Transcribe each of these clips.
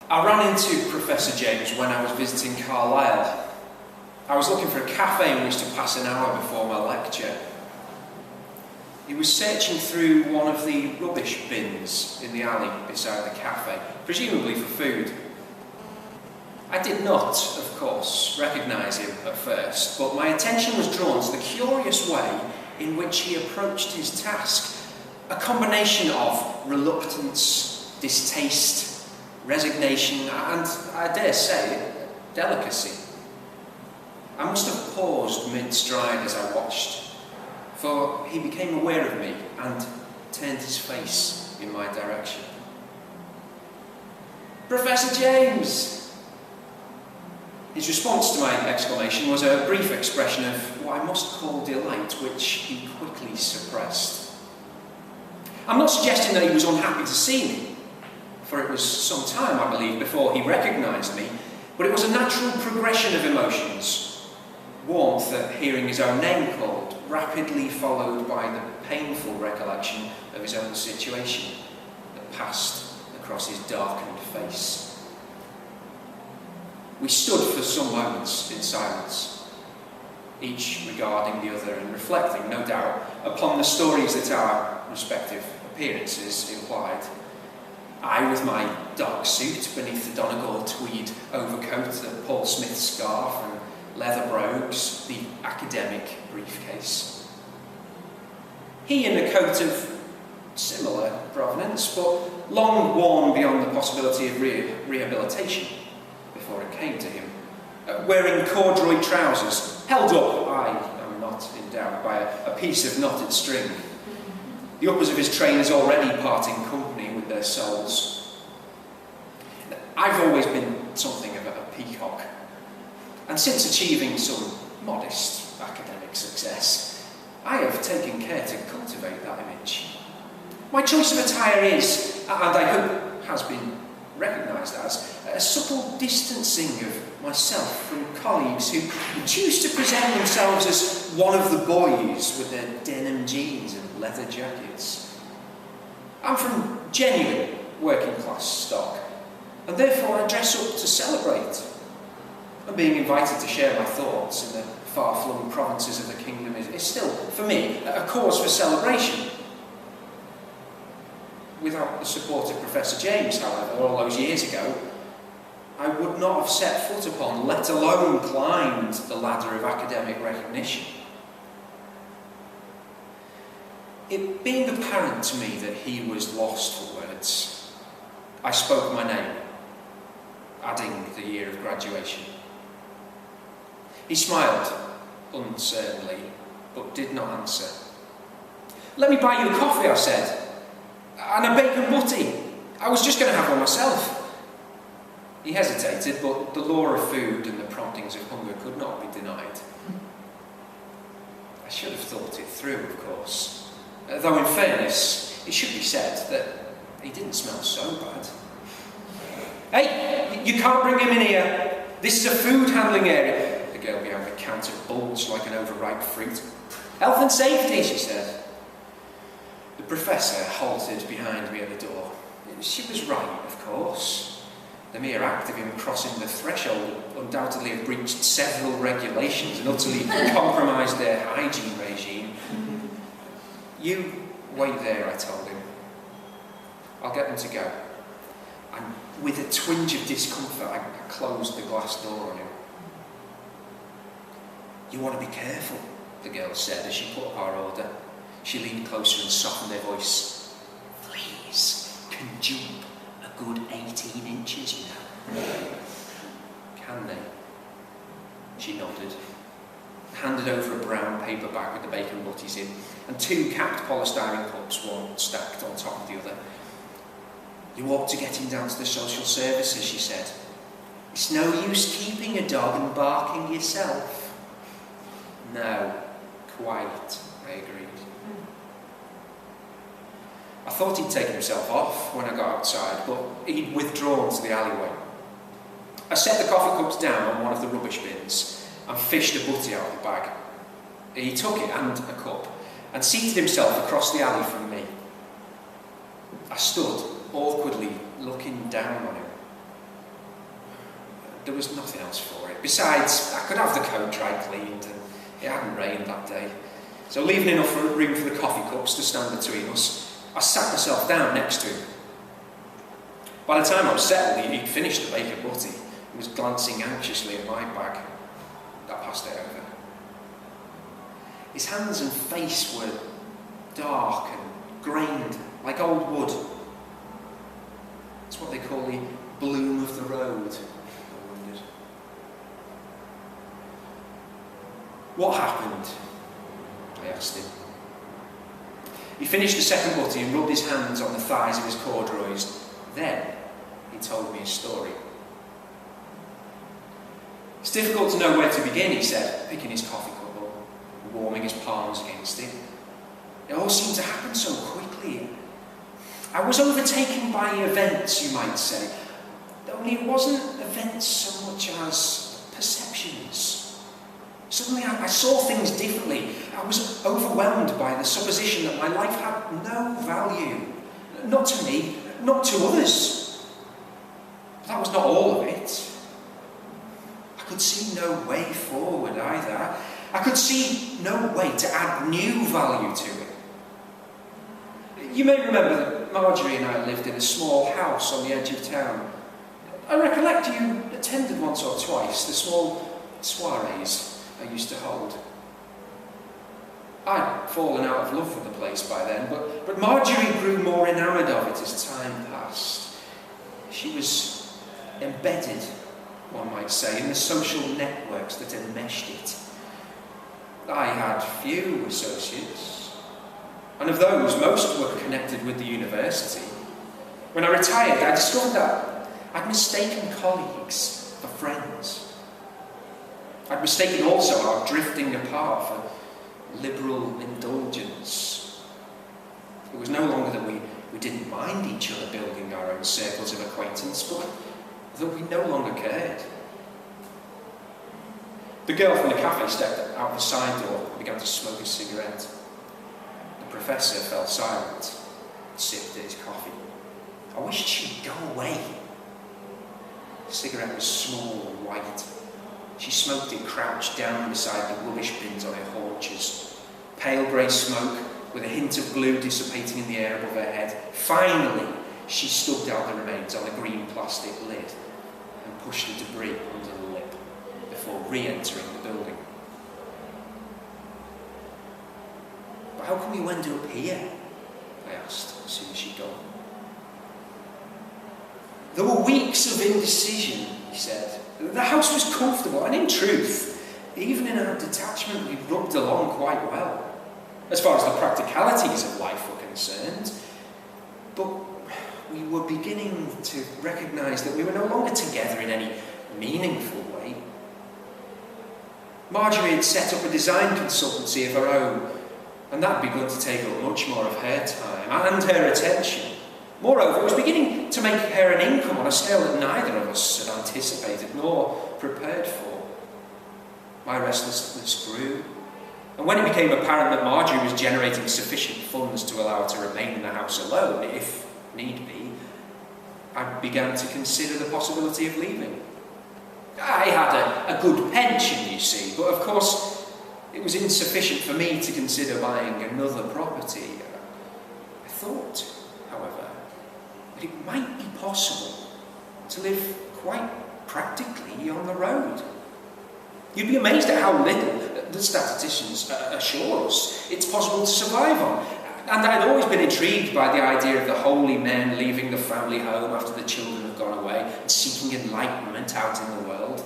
I ran into Professor James when I was visiting Carlisle. I was looking for a cafe in which to pass an hour before my lecture. He was searching through one of the rubbish bins in the alley beside the cafe, presumably for food. I did not, of course, recognise him at first, but my attention was drawn to the curious way in which he approached his task. A combination of reluctance, distaste, resignation, and, I dare say, delicacy. I must have paused mid-stride as I watched, for he became aware of me and turned his face in my direction. "Professor James!" His response to my exclamation was a brief expression of what I must call delight, which he quickly suppressed. I'm not suggesting that he was unhappy to see me, for it was some time, I believe, before he recognised me, but it was a natural progression of emotions. Warmth at hearing his own name called, rapidly followed by the painful recollection of his own situation that passed across his darkened face. We stood for some moments in silence, each regarding the other and reflecting, no doubt, upon the stories that our respective appearances implied. I with my dark suit beneath the Donegal tweed overcoat, the Paul Smith scarf and leather brogues, the academic briefcase. He in a coat of similar provenance, but long worn beyond the possibility of rehabilitation before it came to him. Wearing corduroy trousers, held up, I am not in doubt, by a piece of knotted string. The uppers of his trainers already parting company with their soles. I've always been something of a peacock, and since achieving some modest academic success, I have taken care to cultivate that image. My choice of attire is, and I hope has been recognised as, a subtle distancing of myself from colleagues who choose to present themselves as one of the boys with their denim jeans and leather jackets. I'm from genuine working class stock, and therefore I dress up to celebrate. And being invited to share my thoughts in the far-flung provinces of the kingdom is still, for me, a cause for celebration. Without the support of Professor James, however, all those years ago, I would not have set foot upon, let alone climbed, the ladder of academic recognition. It being apparent to me that he was lost for words, I spoke my name, adding the year of graduation. He smiled, uncertainly, but did not answer. "Let me buy you a coffee," I said, "and a bacon butty. I was just going to have one myself." He hesitated, but the law of food and the promptings of hunger could not be denied. I should have thought it through, of course, though in fairness, it should be said that he didn't smell so bad. "Hey, you can't bring him in here. This is a food handling area." The girl behind the counter bulged like an overripe fruit. "Health and safety," she said. The professor halted behind me at the door. She was right, of course. The mere act of him crossing the threshold would undoubtedly have breached several regulations and utterly compromised their hygiene regime. "You wait there," I told him. "I'll get them to go." And with a twinge of discomfort, I closed the glass door on him. "You want to be careful," the girl said as she put up our order. She leaned closer and softened her voice. "Fleas can jump a good 18 inches, you know." "Can they?" She nodded, handed over a brown paper bag with the bacon butties in, and 2 capped polystyrene cups, one stacked on top of the other. "You ought to get him down to the social services," she said. "It's no use keeping a dog and barking yourself." "No, quite," I agreed. I thought he'd taken himself off when I got outside, but he'd withdrawn to the alleyway. I set the coffee cups down on one of the rubbish bins and fished a butty out of the bag. He took it and a cup and seated himself across the alley from me. I stood awkwardly looking down on him. there was nothing else for it. Besides, I could have the coat dry cleaned, and it hadn't rained that day. So leaving enough room for the coffee cups to stand between us, I sat myself down next to him. By the time I was settled, he'd finished the bacon butty. He was glancing anxiously at my bag. I passed it over. His hands and face were dark and grained, like old wood. It's what they call the bloom of the road, I wondered. What happened? I asked him. He finished the second butty and rubbed his hands on the thighs of his corduroys. Then he told me a story. It's difficult to know where to begin, he said, picking his coffee cup up and warming his palms against it. It all seemed to happen so quickly. I was overtaken by events, you might say. Only it wasn't events so much as perceptions. Suddenly I saw things differently. I was overwhelmed by the supposition that my life had no value. Not to me, not to others. But that was not all of it. I could see no way forward either. I could see no way to add new value to it. You may remember that Marjorie and I lived in a small house on the edge of town. I recollect you attended once or twice the small soirees I used to hold. I'd fallen out of love with the place by then, but Marjorie grew more enamoured of it as time passed. She was embedded, one might say, in the social networks that enmeshed it. I had few associates, and of those, most were connected with the university. When I retired, I discovered that I'd mistaken colleagues for friends. I'd mistaken also our drifting apart for liberal indulgence. It was no longer that we didn't mind each other building our own circles of acquaintance, but that we no longer cared. The girl from the cafe stepped out the side door and began to smoke a cigarette. The professor fell silent and sipped at his coffee. I wished she'd go away. The cigarette was small and white. She smoked it crouched down beside the rubbish bins on her haunches. Pale grey smoke with a hint of glue dissipating in the air above her head. Finally, she stubbed out the remains on the green plastic lid and pushed the debris under the lip before re-entering the building. But how come you end up here? I asked as soon as she'd gone. There were weeks of indecision, he said. The house was comfortable, and in truth, even in our detachment, we rubbed along quite well, as far as the practicalities of life were concerned. But we were beginning to recognise that we were no longer together in any meaningful way. Marjorie had set up a design consultancy of her own, and that had begun to take up much more of her time and her attention. Moreover, it was beginning to make her an income on a scale that neither of us had anticipated nor prepared for. My restlessness grew, and when it became apparent that Marjorie was generating sufficient funds to allow her to remain in the house alone, if need be, I began to consider the possibility of leaving. I had a good pension, you see, but of course it was insufficient for me to consider buying another property. I thought, however, that it might be possible to live quite practically on the road. You'd be amazed at how little the statisticians assure us it's possible to survive on. And I'd always been intrigued by the idea of the holy men leaving the family home after the children have gone away and seeking enlightenment out in the world.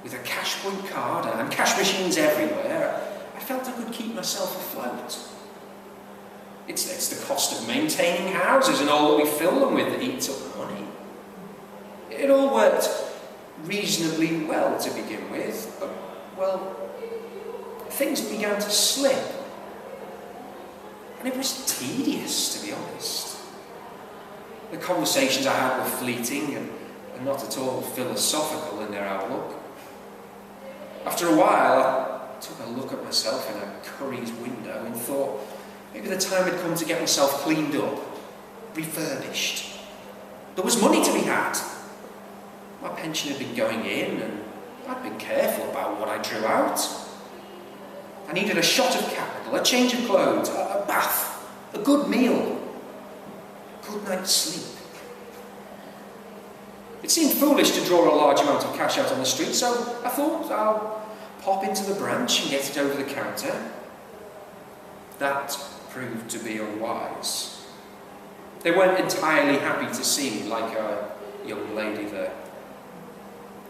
With a cash point card and cash machines everywhere, I felt I could keep myself afloat. It's the cost of maintaining houses and all that we fill them with that eats up money. It all worked reasonably well to begin with, but, well, things began to slip. And it was tedious, to be honest. The conversations I had were fleeting and not at all philosophical in their outlook. After a while, I took a look at myself in a Curry's window and thought, maybe the time had come to get myself cleaned up, refurbished. There was money to be had. My pension had been going in, and I'd been careful about what I drew out. I needed a shot of capital, a change of clothes, a bath, a good meal, a good night's sleep. It seemed foolish to draw a large amount of cash out on the street, so I thought I'll pop into the branch and get it over the counter. That proved to be unwise. They weren't entirely happy to see me, like a young lady there.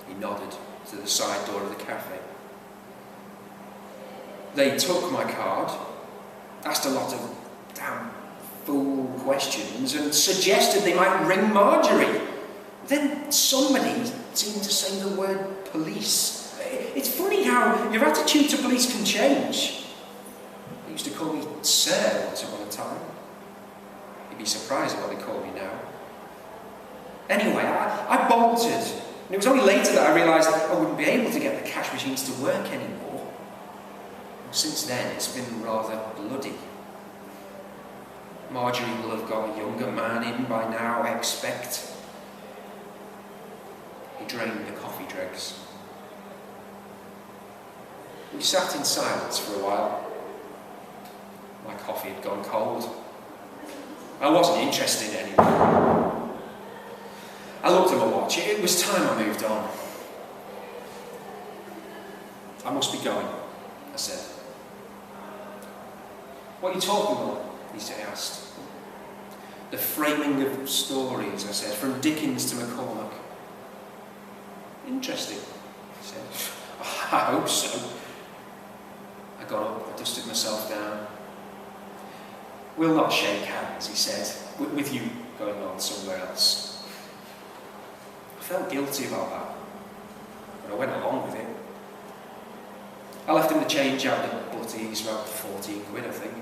He nodded to the side door of the cafe. They took my card, asked a lot of damn fool questions, and suggested they might ring Marjorie. Then somebody seemed to say the word police. It's funny how your attitude to police can change. They used to call me Sir once upon a time. You'd be surprised at what they call me now. Anyway, I bolted, and it was only later that I realised I wouldn't be able to get the cash machines to work anymore. Since then, it's been rather bloody. Marjorie will have got a younger man in by now, I expect. He drained the coffee dregs. We sat in silence for a while. My coffee had gone cold. I wasn't interested anymore. I looked at my watch. It was time I moved on. I must be going, I said. What are you talking about? He asked. The framing of stories, I said, from Dickens to McCormack. Interesting, he said. I hope so. I got up, I dusted myself down. We'll not shake hands, he said, with you going on somewhere else. I felt guilty about that, but I went along with it. I left him the change out of butties, about 14 quid, I think.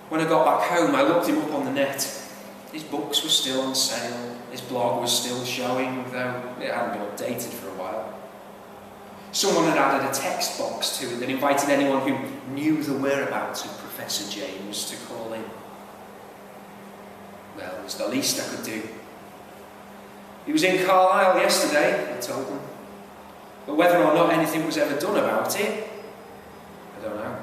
When I got back home, I looked him up on the net. His books were still on sale, his blog was still showing, though it hadn't been updated for a while. Someone had added a text box to it that invited anyone who knew the whereabouts of Professor James to call in. Well, it was the least I could do. He was in Carlisle yesterday, I told them. But whether or not anything was ever done about it, I don't know.